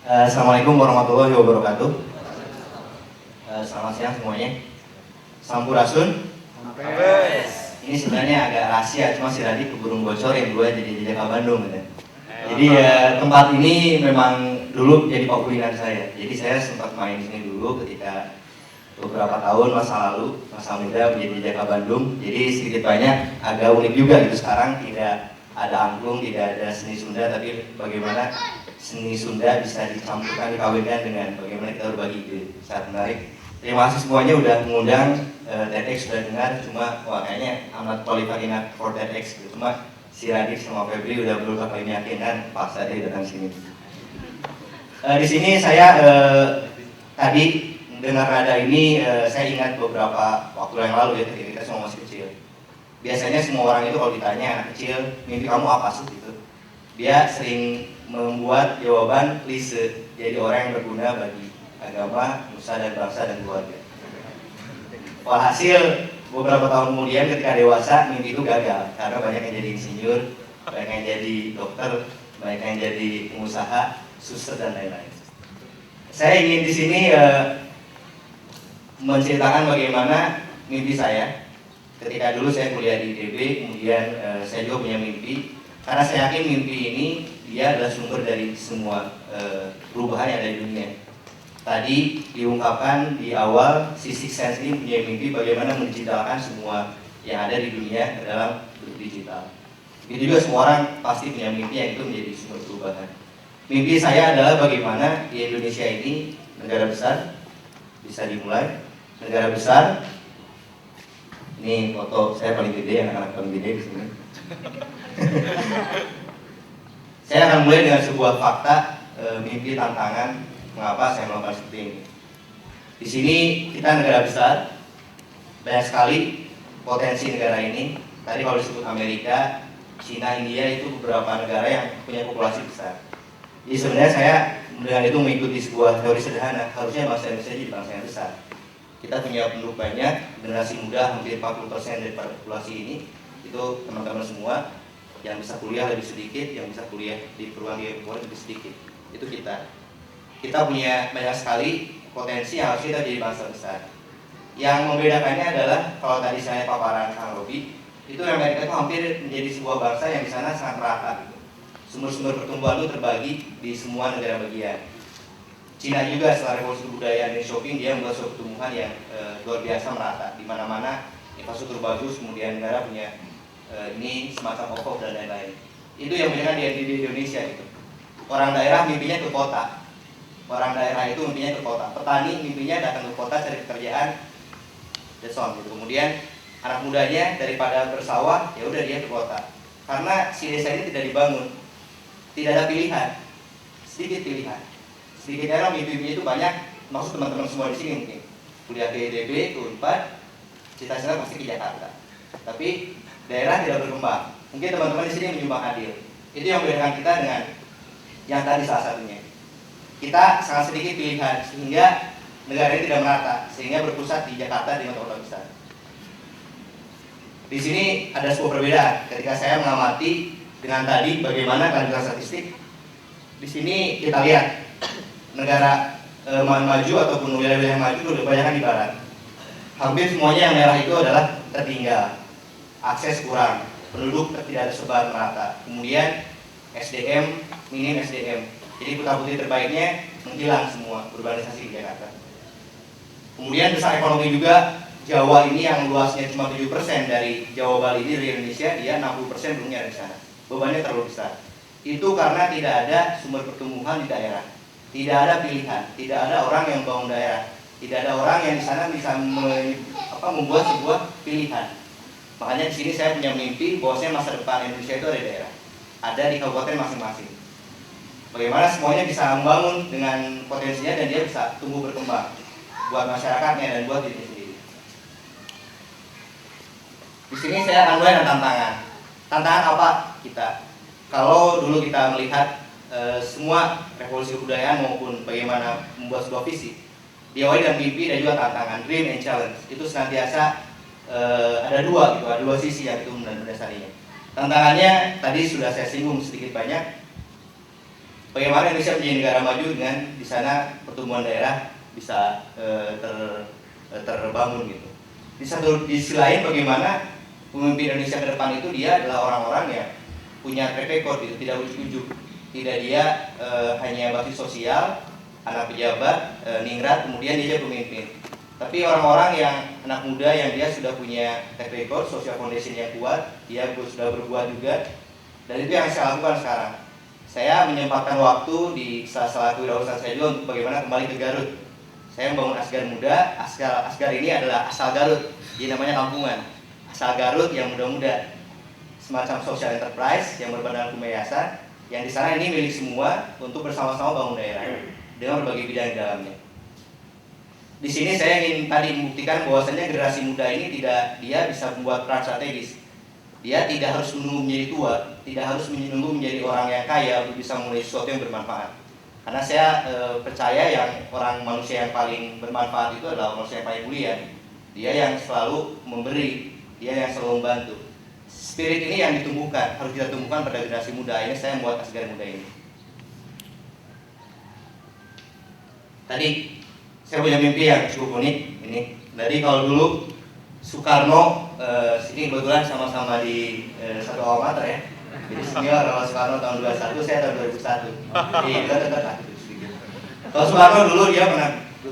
Assalamualaikum warahmatullahi wabarakatuh. Selamat siang semuanya. Sampurasun. Ini sebenarnya agak rahasia, cuma si Radit keburu bocorin gue jadi JJK Bandung gitu. Jadi tempat ini memang dulu jadi pakulinan saya. Jadi saya sempat main di sini dulu ketika beberapa tahun masa muda menjadi JJK Bandung. Jadi sedikit banyak agak unik juga gitu. Sekarang tidak ada angklung, tidak ada seni Sunda, tapi bagaimana seni Sunda bisa dicampurkan, dikawinkan dengan bagaimana kita berbagi ide. Sangat menarik. Terima kasih semuanya udah mengundang. TEDx sudah dengar, cuma wah kayaknya amat qualified enough for TEDx gitu. Cuma si Radit sama Febri udah beberapa kali meyakinkan paksa dia datang sini. Di sini saya tadi dengar nada ini, saya ingat beberapa waktu yang lalu ya, ketika kita semua masih kecil. Biasanya semua orang itu kalau ditanya anak kecil, mimpi kamu apa sih gitu, dia sering membuat jawaban klise, jadi orang yang berguna bagi agama, nusa dan bangsa dan keluarga. Walhasil beberapa tahun kemudian ketika dewasa mimpi itu gagal karena banyak yang jadi insinyur, banyak yang jadi dokter, banyak yang jadi pengusaha, suster dan lain-lain. Saya ingin di sini menceritakan bagaimana mimpi saya ketika dulu saya kuliah di ITB, kemudian saya juga punya mimpi karena saya yakin mimpi ini dia adalah sumber dari semua perubahan yang ada di dunia. Tadi diungkapkan di awal, si Sixth Sense ini punya mimpi bagaimana mendigitalkan semua yang ada di dunia ke dalam bentuk digital. Itu juga semua orang pasti punya mimpi yang itu menjadi sumber perubahan. Mimpi saya adalah bagaimana di Indonesia ini, negara besar, bisa dimulai. Negara besar, ini foto saya paling gede, anak-anak paling gede di sini. Saya akan mulai dengan sebuah fakta, mimpi tantangan. Mengapa saya melakukan seperti ini? Di sini kita negara besar, banyak sekali potensi negara ini. Tadi kalau disebut Amerika, Cina, India itu beberapa negara yang punya populasi besar. Jadi sebenarnya saya dengan itu mengikuti sebuah teori sederhana, harusnya bangsa Indonesia jadi bangsa yang besar. Kita punya penduduk banyak, generasi muda hampir 40% daripada populasi ini, itu teman-teman semua yang bisa kuliah lebih sedikit, yang bisa kuliah di perguruan tinggi lebih sedikit. Itu kita. Kita punya banyak sekali potensi yang harus kita jadi bangsa besar. Yang membedakannya adalah kalau tadi saya paparan Kang Robi, itu Amerika itu hampir menjadi sebuah bangsa yang di sana sangat merata. Sumber-sumber pertumbuhan itu terbagi di semua negara bagian. Cina juga setelah revolusi kebudayaan dan shopping, dia membuat suatu pertumbuhan yang luar biasa merata. Di mana-mana infrastruktur bagus, kemudian negara punya ini semacam OVO dan lain-lain. Itu yang membedakan di Indonesia gitu. Orang daerah mimpinya ke kota. Orang daerah itu mimpinya ke kota, petani mimpinya datang ke kota cari pekerjaan, deson gitu. Kemudian anak mudanya daripada bersawah, ya udah dia ke kota. Karena si desa ini tidak dibangun, tidak ada pilihan, sedikit pilihan. Sedikit orang mimpi-mimpi itu banyak, maksud teman-teman semua di sini mungkin kuliah ke ITB, ke Unpad, cita-cita pasti ke Jakarta. Tapi daerah tidak berkembang. Mungkin teman-teman di sini menyumbang adil. Itu yang membedakan kita dengan yang tadi salah satunya. Kita sangat sedikit pilihan sehingga negara ini tidak merata, sehingga berpusat di Jakarta di kota-kota besar. Di sini ada sebuah perbedaan ketika saya mengamati dengan tadi bagaimana kelanjutan statistik. Di sini kita lihat negara maju ataupun wilayah-wilayah maju lebih banyak di barat. Hampir semuanya yang merah itu adalah tertinggal, akses kurang, penduduk tidak tersebar merata. Kemudian SDM, minim SDM. Jadi putra-putri terbaiknya menghilang semua, urbanisasi di Jakarta. Kemudian besar ekonomi juga, Jawa ini yang luasnya cuma 7% dari Jawa Bali ini dari Indonesia, dia 60% belumnya ada di sana. Bebannya terlalu besar. Itu karena tidak ada sumber pertumbuhan di daerah. Tidak ada pilihan, tidak ada orang yang membangun daerah. Tidak ada orang yang di sana bisa membuat sebuah pilihan. Makanya di sini saya punya mimpi bahwasanya masa depan Indonesia itu ada di daerah. Ada di kabupaten masing-masing. Bagaimana semuanya bisa membangun dengan potensinya dan dia bisa tumbuh berkembang buat masyarakatnya dan buat diri sendiri. Di sini saya akan mulai dengan tantangan. Tantangan apa kita? Kalau dulu kita melihat semua revolusi kebudayaan maupun bagaimana membuat sebuah visi, diawali dengan mimpi dan juga tantangan, dream and challenge. Itu senantiasa ada dua sisi yang itu mendasarinya. Tantangannya tadi sudah saya singgung sedikit banyak. bagaimana Indonesia menjadi negara maju dengan di sana pertumbuhan daerah bisa terbangun gitu. Di sisi lain bagaimana pemimpin Indonesia ke depan itu dia adalah orang-orang yang punya track record itu, tidak ujuk-ujuk, tidak dia hanya bakti sosial, anak pejabat, ningrat, kemudian dia jadi pemimpin. Tapi orang-orang yang anak muda yang dia sudah punya track record, social foundation yang kuat, dia sudah berbuat juga, dan itu yang saya lakukan sekarang. Saya menyempatkan waktu di salah satu wirausaha saya juga untuk bagaimana kembali ke Garut. Saya membangun Asgar Muda. Asgar ini adalah asal Garut, jadi namanya kampungan. Asal Garut yang muda-muda, semacam social enterprise yang berbadan hukum yayasan, yang di sana ini milik semua untuk bersama-sama bangun daerah dengan berbagai bidang di dalamnya. Di sini saya ingin tadi membuktikan bahwasanya generasi muda ini dia bisa membuat peran strategis. Dia tidak harus menunggu menjadi tua, tidak harus menunggu menjadi orang yang kaya untuk bisa memulai sesuatu yang bermanfaat. Karena saya percaya yang orang manusia yang paling bermanfaat itu adalah manusia yang paling mulia. Dia yang selalu memberi, dia yang selalu membantu. Spirit ini yang ditumbuhkan, harus kita tumbuhkan pada generasi muda. Ini saya membuat Asgar Muda ini. Tadi saya punya mimpi yang cukup unik ini. Jadi kalau dulu Soekarno, sini kebetulan sama-sama di satu alma mater ya. Jadi senior, kalau Soekarno tahun 21, saya tahun 2001. Jadi dekat-dekat lah gitu sedikit. Kalau Soekarno dulu dia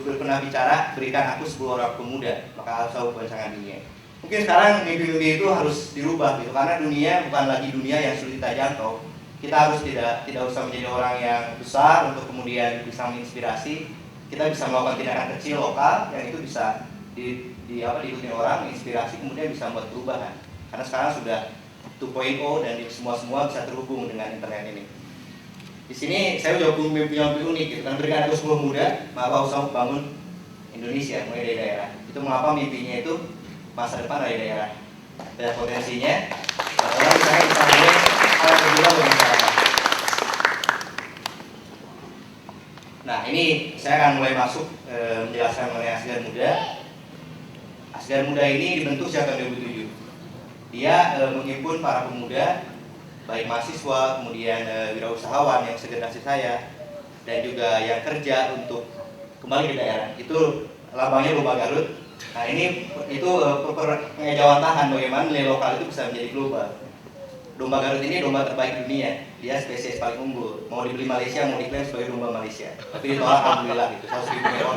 pernah bicara, berikan aku 10 orang pemuda, maka harus tahu kebencangan dunia. Mungkin sekarang mimpi-mimpi itu harus dirubah gitu, karena dunia bukan lagi dunia yang sulit kita jangkau. Kita harus tidak usah menjadi orang yang besar untuk kemudian bisa menginspirasi. Kita bisa melakukan tindakan kecil lokal yang itu bisa diikuti orang, inspirasi, kemudian bisa membuat perubahan. Karena sekarang sudah 2.0 dan semua bisa terhubung dengan internet ini. Di sini saya udah punya mimpi unik gitu kan, berikan aku 10 muda, maka usaha bangun Indonesia mulai dari daerah. Itu mengapa mimpinya itu masa depan dari daerah. Dan potensinya orang misalnya bisa mulai hal yang berbeda bagi masyarakat. Nah ini saya akan mulai masuk menjelaskan mengenai Asgar Muda. Asgar Muda ini dibentuk sejak tahun 2007. Dia menghimpun para pemuda, baik mahasiswa, kemudian wirausahawan yang segenerasi saya, dan juga yang kerja untuk kembali ke daerah. Itu lambangnya domba Garut. Nah ini itu pengejauhan tahan bagaimana nilai lokal itu bisa menjadi global. Domba Garut ini domba terbaik dunia, dia spesies paling unggul. Mau dibeli Malaysia, mau diklaim sebagai domba Malaysia, tapi ditolak alhamdulillah gitu. 100.000 ekor.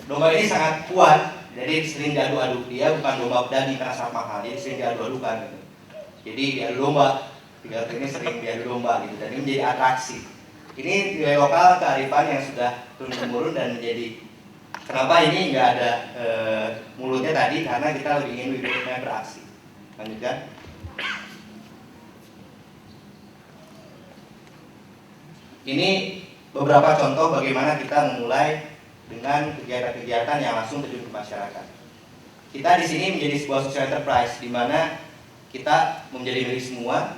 Domba ini sangat kuat, jadi sering diadu-adu. Dia bukan domba daging karena sangat mahal, jadi sering diadu-adukan gitu. Jadi diadu domba, di Garut ini sering diadu domba gitu, dan ini menjadi atraksi. Ini nilai lokal kearifan yang sudah turun-temurun dan menjadi. Kenapa ini nggak ada mulutnya tadi? Karena kita lebih ingin bibirnya beraksi. Lanjutkan. Ini beberapa contoh bagaimana kita memulai dengan kegiatan-kegiatan yang langsung terjun ke masyarakat. Kita di sini menjadi sebuah social enterprise di mana kita menjadi milik semua,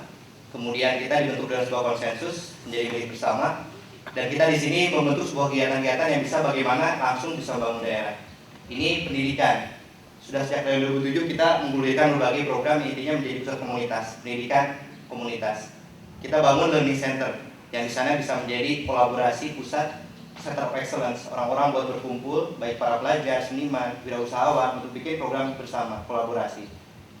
kemudian kita dibentuk dalam sebuah konsensus menjadi milik bersama, dan kita di sini membentuk sebuah kegiatan-kegiatan yang bisa bagaimana langsung bisa membangun daerah. Ini pendidikan. Sudah sejak tahun 2007 kita menggulirkan berbagai program intinya menjadi pusat komunitas, pendidikan komunitas. Kita bangun learning center yang di sana bisa menjadi kolaborasi pusat center of excellence, orang-orang buat berkumpul, baik para pelajar, seniman, wirausahawan untuk bikin program bersama, kolaborasi.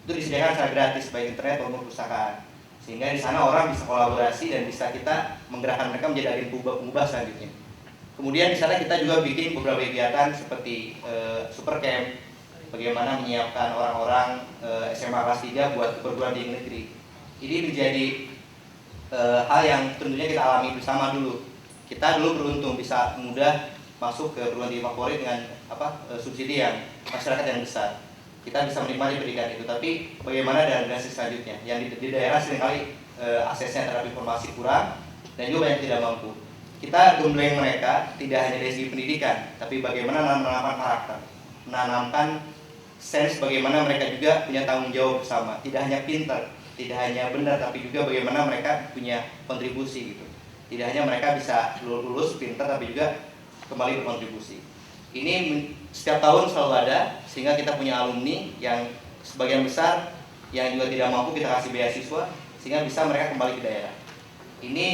Itu disediakan secara gratis baik internet maupun perpustakaan. Sehingga di sana orang bisa kolaborasi dan bisa kita menggerakkan mereka menjadi agen pengubah selanjutnya. Kemudian di sana kita juga bikin beberapa kegiatan seperti super camp, bagaimana menyiapkan orang-orang SMA kelas 3 buat perguruan tinggi negeri. Ini menjadi hal yang tentunya kita alami bersama dulu. Kita dulu beruntung bisa mudah masuk ke perguruan tinggi favorit dengan subsidi yang masyarakat yang besar. Kita bisa menikmati pendidikan itu, tapi bagaimana dengan generasi selanjutnya yang di daerah seringkali aksesnya terhadap informasi kurang dan juga banyak tidak mampu. Kita gembleng mereka tidak hanya dari segi pendidikan, tapi bagaimana menanamkan karakter, menanamkan sense bagaimana mereka juga punya tanggung jawab bersama, tidak hanya pintar, tidak hanya benar, tapi juga bagaimana mereka punya kontribusi gitu. Tidak hanya mereka bisa lulus pintar, tapi juga kembali berkontribusi. Ini setiap tahun selalu ada, sehingga kita punya alumni yang sebagian besar yang juga tidak mampu kita kasih beasiswa, sehingga bisa mereka kembali ke daerah. Ini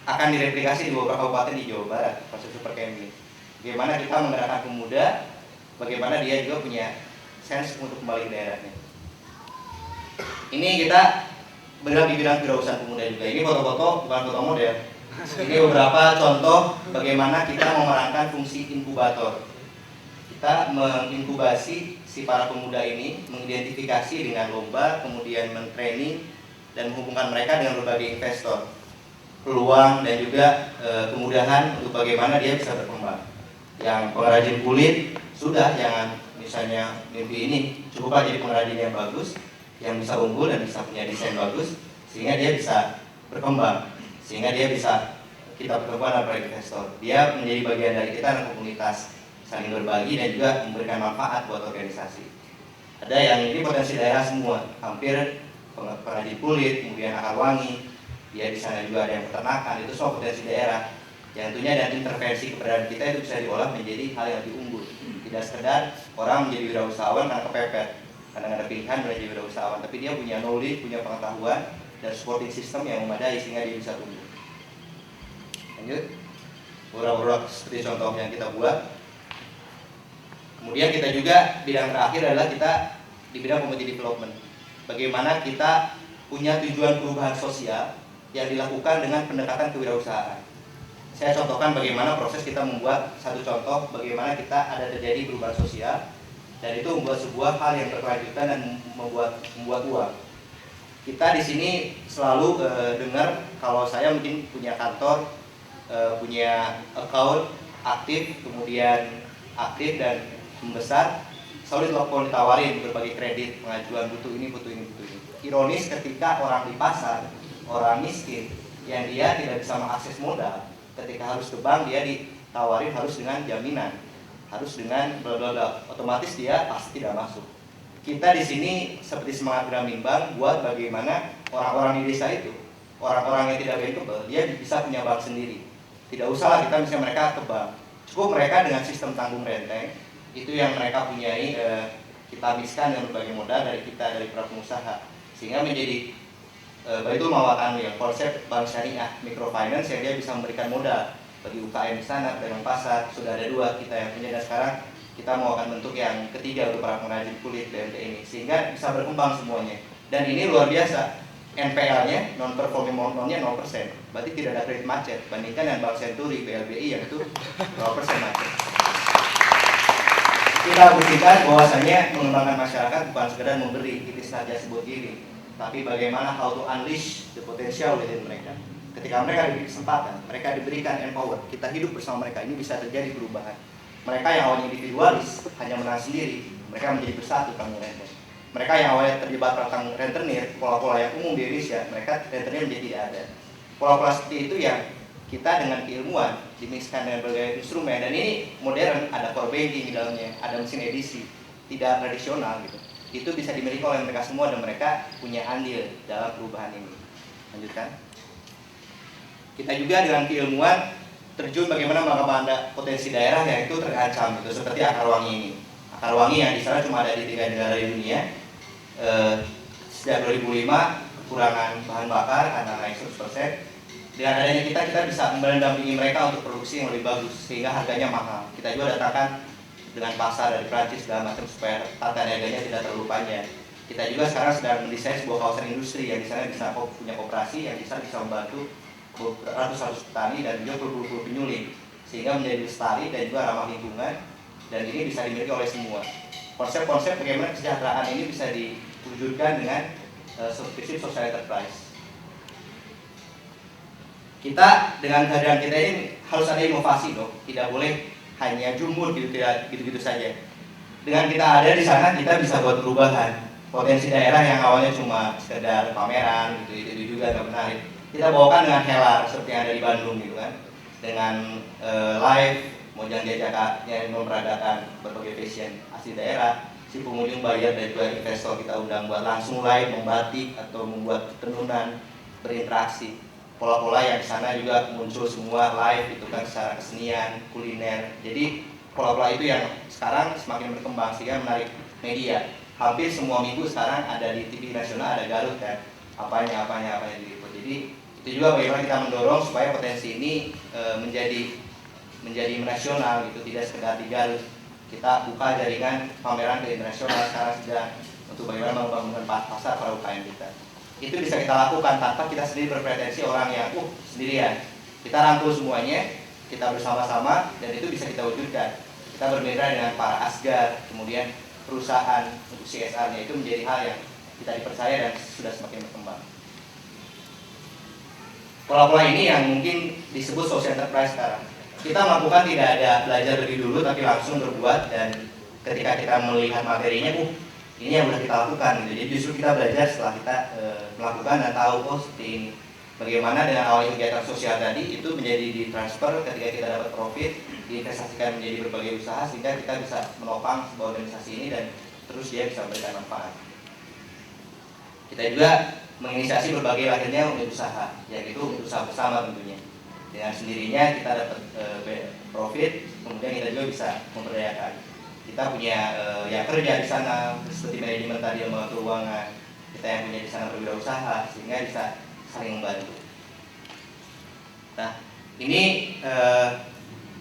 akan direplikasi di beberapa kabupaten di Jawa Barat, proses super camping. Bagaimana kita menggerakkan pemuda, bagaimana dia juga punya sense untuk kembali ke daerahnya. Ini kita bergerak di bidang kewirausahaan pemuda juga. Ini foto-foto, bukan foto model. Ini beberapa contoh bagaimana kita memerankan fungsi inkubator. Kita menginkubasi si para pemuda ini, mengidentifikasi dengan lomba, kemudian mentraining dan menghubungkan mereka dengan berbagai investor, peluang dan juga kemudahan untuk bagaimana dia bisa berkembang. Yang pengrajin kulit sudah, jangan misalnya mimpi ini, cukup jadi pengrajin yang bagus, yang bisa unggul dan bisa punya desain bagus, sehingga dia bisa berkembang, sehingga dia bisa kita pertemukan para investor. Dia menjadi bagian dari kita dan komunitas, saling berbagi dan juga memberikan manfaat buat organisasi. Ada yang ini potensi daerah semua, hampir pengrajin kulit, kemudian akar wangi, dia di sana juga ada yang peternakan, itu semua potensi daerah. Yang tentunya dan intervensi keberadaan kita itu bisa diolah menjadi hal yang lebih unggul. Tidak sekedar orang menjadi wirausahawan karena kepepet, karena ada pilihan menjadi wirausahawan, tapi dia punya knowledge, punya pengetahuan dan supporting system yang memadai sehingga dia bisa tumbuh. Lanjut, beberapa seperti contoh yang kita buat. Kemudian kita juga bidang terakhir adalah kita di bidang community development. Bagaimana kita punya tujuan perubahan sosial yang dilakukan dengan pendekatan kewirausahaan. Saya contohkan bagaimana proses kita membuat satu contoh bagaimana kita ada terjadi perubahan sosial dan itu membuat sebuah hal yang berkelanjutan dan membuat uang. Kita di sini selalu dengar kalau saya mungkin punya kantor, punya account aktif, kemudian aktif dan membesar, selalu ditawarin berbagai kredit, pengajuan butuh ini. Ironis ketika orang di pasar, orang miskin yang dia tidak bisa mengakses modal, ketika harus ke bank dia ditawarin harus dengan jaminan, harus dengan bla bla bla, otomatis dia pasti tidak masuk. Kita di sini seperti semangat Grameen Bank buat bagaimana orang-orang di desa itu, orang-orang yang tidak bankable, dia bisa punya bank sendiri. Tidak usahlah kita misalnya mereka ke bank, cukup mereka dengan sistem tanggung renteng itu yang mereka punyai, kita habiskan dengan berbagai modal dari kita, dari para pengusaha, sehingga menjadi Baitul Mal yang konsep bank syariah microfinance yang dia bisa memberikan modal bagi UKM di sana, pedagang pasar. Sudah ada 2 kita yang punya dan sekarang kita mau akan bentuk yang ketiga untuk para pengrajin kulit BMT ini sehingga bisa berkembang semuanya. Dan ini luar biasa, NPL-nya non performing loan-nya 0%, berarti tidak ada kredit macet bandingkan dengan Bank Senturi BLBI yang itu 0% macet. Kita buktikan bahwasanya mengembangkan masyarakat bukan sekedar memberi, it is not just about giving, tapi bagaimana how to unleash the potential within mereka. Ketika mereka diberi kesempatan, mereka diberikan empower, kita hidup bersama mereka, ini bisa terjadi perubahan. Mereka yang awalnya individualis, hanya menang sendiri, mereka menjadi bersatu tanggung renteng. Mereka yang awalnya terjebak tentang rentenir, pola-pola yang umum di Indonesia, mereka rentenir menjadi tidak ada. Pola-pola seperti itu yang kita dengan keilmuan dimixkan dengan berbagai instrumen, dan ini modern, ada core banking di dalamnya, ada mesin edisi, tidak tradisional gitu. Itu bisa dimiliki oleh mereka semua dan mereka punya andil dalam perubahan ini. Lanjutkan. Kita juga dengan keilmuan terjun bagaimana mengembangkan potensi daerah yang itu terancam gitu, seperti akar wangi ini. Akar wangi yang di sana cuma ada di 3 negara di dunia. Sejak 2005 kekurangan bahan bakar karena naik 100%. Dengan adanya kita bisa mendampingi mereka untuk produksi yang lebih bagus sehingga harganya mahal. Kita juga datangkan dengan pasar dari Prancis segala macam supaya tata niaganya tidak terlalu panjang. Kita juga sekarang sedang mendesain sebuah kawasan industri yang di sana bisa punya koperasi yang bisa membantu ratus-ratus petani dan juga puluh-puluh penyuling sehingga menjadi lestari dan juga ramah lingkungan, dan ini bisa dimiliki oleh semua. Konsep-konsep bagaimana kesejahteraan ini bisa diwujudkan dengan prinsip social enterprise. Kita dengan kehadiran kita ini harus ada inovasi dong, tidak boleh hanya jumur gitu saja. Dengan kita ada di sana kita bisa buat perubahan. Potensi daerah yang awalnya cuma sekedar pameran gitu itu juga nggak menarik. Kita bawakan dengan helar seperti yang ada di Bandung gitu kan, dengan live Mojang Jajaka yang memperadakan berbagai fashion asli daerah. Si pengunjung bayar dan juga investor kita undang buat langsung live membatik atau membuat tenunan, berinteraksi. Pola-pola yang di sana juga muncul semua live itu kan secara kesenian, kuliner. Jadi pola-pola itu yang sekarang semakin berkembang sehingga menarik media. Hampir semua minggu sekarang ada di TV nasional, ada Garut kan, apanya diliput. Jadi Itu juga bagaimana kita mendorong supaya potensi ini menjadi nasional gitu, tidak sekedar di Garut. Kita buka jaringan pameran ke internasional sekarang sedang untuk bagaimana membangun pasar para UKM kita. Itu bisa kita lakukan tanpa kita sendiri berpretensi orang yang sendirian. Kita rangkul semuanya, kita bersama-sama, dan itu bisa kita wujudkan. Kita berbeda dengan para asgar, kemudian perusahaan untuk CSR-nya itu menjadi hal yang kita dipercaya dan sudah semakin berkembang. Pola-pola ini yang mungkin disebut social enterprise sekarang. Kita melakukan tidak ada belajar lebih dulu, tapi langsung berbuat, dan ketika kita melihat materinya, ini yang sudah kita lakukan. Gitu. Jadi justru kita belajar setelah kita melakukan dan tahu seperti ini. Bagaimana dengan awal kegiatan sosial tadi itu menjadi ditransfer ketika kita dapat profit, diinvestasikan menjadi berbagai usaha sehingga kita bisa menopang sebuah organisasi ini dan terus dia bisa memberikan manfaat. Kita juga menginisiasi berbagai lahirnya unit usaha, yaitu unit usaha bersama tentunya. Dengan sendirinya kita dapat profit, kemudian kita juga bisa memberdayakan. Kita punya yang kerja di sana seperti manajemen tadi, lembaga keuangan, kita yang punya di sana berwirausaha sehingga bisa saling membantu. Nah, ini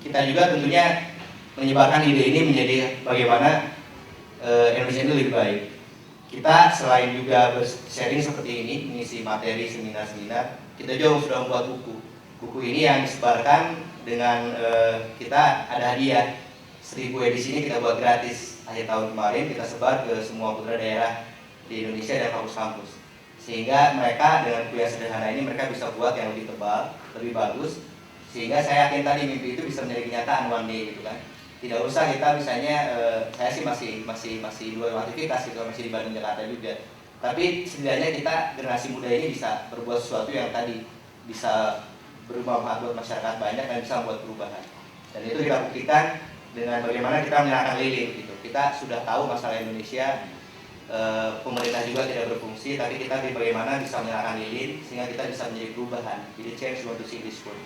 kita juga tentunya menyebarkan ide ini menjadi bagaimana Indonesia ini lebih baik. Kita selain juga sharing seperti ini, mengisi materi seminar-seminar, kita juga sudah membuat buku. Buku ini yang disebarkan dengan kita ada hadiah 1000 edisi ini kita buat gratis akhir tahun kemarin, kita sebar ke semua putra daerah di Indonesia dan kampus-kampus. Sehingga mereka dengan buku yang sederhana ini mereka bisa buat yang lebih tebal, lebih bagus. Sehingga saya yakin tadi mimpi itu bisa menjadi kenyataan one day gitu kan. Tidak usah kita misalnya, saya sih masih dua aktivitas gitu, masih di Bandung Jakarta juga. Tapi setidaknya kita generasi muda ini bisa berbuat sesuatu yang tadi bisa bermanfaat buat masyarakat banyak dan bisa membuat perubahan. Dan itu kita buktikan dengan bagaimana kita menyalakan lilin gitu. Kita sudah tahu masalah Indonesia, pemerintah juga tidak berfungsi, tapi kita bagaimana bisa menyalakan lilin sehingga kita bisa menjadi perubahan. Jadi change we want to see this world.